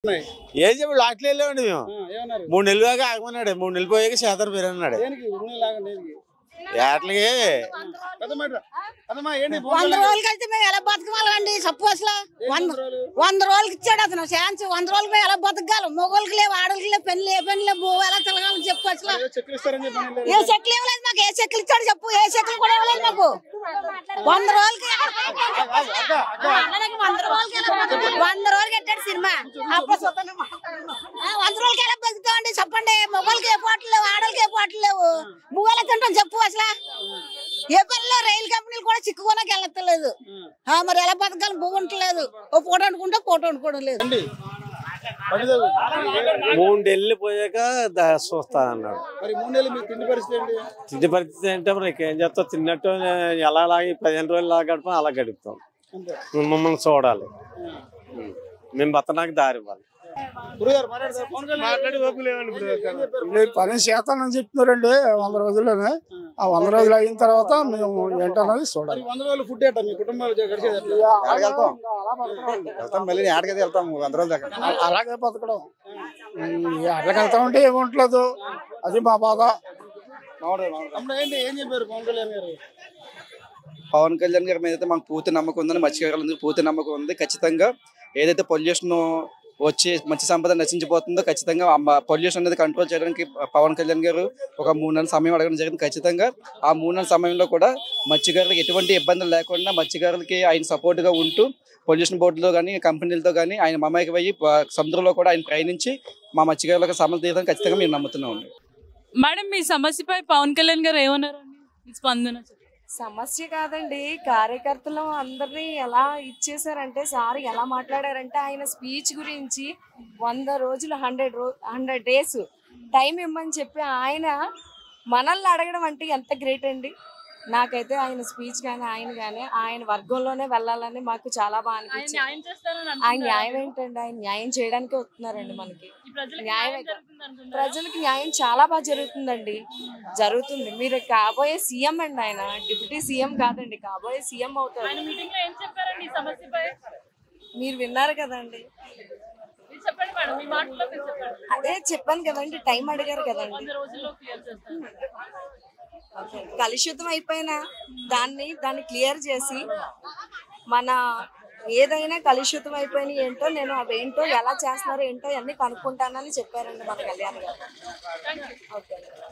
ఏం చెప్పి లాట్లు వెళ్ళామండి మేము 3 నెలలు దాకా ఆగమన్నాడు. 3 నెలలు పోయాక చేతారు మీరు అన్నాడు. ఏట్లకి 100 రోజులకి అయితే మేము ఎలా బతకగలండి? సపోజ్ 100 రోజులకి ఇచ్చాడు అతను ఛాన్స్. 100 రోజులకి మేము ఎలా బతకగలం? మొగోళ్ళకి లేవు, ఆడోళ్ళకి లేవు, పెళ్లి ఏ పెళ్లి లేవు, ఎలా తిరగాలని చెప్పు. అసలు ఏ చెక్లు ఇవ్వలేదు మాకు. ఏ చెక్లు ఇచ్చాడు చెప్పు. ఏ చెక్లు కూడా ఇవ్వలేదు మాకు. 100 రోజులకి 100 రోజులకి ఎట్టాడు సినిమా. 100 రోజులకి ఎలా బతుకుతామండి చెప్పండి? మొగోళ్ళకి ఏ పాటలు లేవు, ఆడోళ్ళకి ఏ పాటలు లేవు, భూగోళ తింటాం చెప్పు. అసలు ఏ పనిలో రైలు కంపెనీలు కూడా చిక్కుకోనకి వెళ్ళలేదు. మరి ఎలా బతకాలి? భూ ఉండలేదు. ఓ పూట అనుకుంటే పూట అనుకోవడం లేదు. 3 నెలలు పోయాక చూస్తా అన్నాడు. తిండి పరిస్థితి అంటే మరి ఏం చేస్తాం? తిన్నట్టు ఎలా 15 రోజులు ఎలా గడప అలా గడుపుతాం. మమ్మల్ని చూడాలి, మేము బతనానికి దారి ఇవ్వాలి. పని చేస్తానని చెప్తున్నారండి 100 రోజుల్లోనే. ఆ 100 రోజులు అయిన తర్వాత మేము ఏంటన్నది చూడాలి. అలాగే బతకడం. అట్లకి వెళ్తామంటే ఏముంటలేదు. అది మా బాధ. పవన్ కళ్యాణ్ గారి మీద అయితే మాకు పూర్తి నమ్మకం ఉందని, మత్స్యకారులందరికీ పూర్తి నమ్మకం ఉంది. ఖచ్చితంగా ఏదైతే పొల్యూషన్ వచ్చి మత్స్య సంపద నశించిపోతుందో ఖచ్చితంగా పొల్యూషన్ అనేది కంట్రోల్ చేయడానికి పవన్ కళ్యాణ్ గారు ఒక 3 నెలల సమయం అడగడం జరిగింది. ఖచ్చితంగా ఆ 3 నెలల సమయంలో కూడా మత్స్యకారులకు ఎటువంటి ఇబ్బందులు లేకుండా మత్స్యకారులకి ఆయన సపోర్ట్గా ఉంటూ పొల్యూషన్ బోర్డులో కానీ కంపెనీలతో కానీ ఆయన మమైకి పోయి సముద్రంలో కూడా ఆయన ప్రయాణించి మా మత్స్యకారులకు సమస్య తీయడానికి ఖచ్చితంగా మేము నమ్ముతున్నాం. మేడం, మీ సమస్యపై పవన్ కళ్యాణ్ గారు ఏమన్నారు? స్పందన సమస్య కాదండి, కార్యకర్తలు అందరినీ ఎలా ఇచ్చేసారంటే సార్ ఎలా మాట్లాడారంటే ఆయన స్పీచ్ గురించి 100 రోజులు 100 డేస్ టైం ఇవ్వమని చెప్పి ఆయన మనల్ని అడగడం అంటే ఎంత గ్రేట్ అండి. నాకైతే ఆయన స్పీచ్ కానీ ఆయన వర్గంలోనే వెళ్ళాలని మాకు చాలా బాగా అనిపించింది. ఆయన న్యాయం ఏంటండి? ఆయన న్యాయం చేయడానికే వస్తున్నారండి. మనకి న్యాయం, ప్రజలకి న్యాయం చాలా బాగా జరుగుతుంది. మీరు కాబోయే సీఎం అండి. ఆయన డిప్యూటీ సీఎం కాదండి, కాబోయే సీఎం అవుతారు. మీరు విన్నారు కదండి. అదే చెప్పాను కదండి, టైం అడిగారు కదండి. కలుషితం అయిపోయిన దాన్ని క్లియర్ చేసి మన ఏదైనా కలుషితం అయిపోయిన ఏంటో నేను అవేంటో ఎలా చేస్తున్నారో ఏంటో అన్ని కనుక్కుంటానని చెప్పారండి మన కళ్యాణ్ గారు. ఓకే.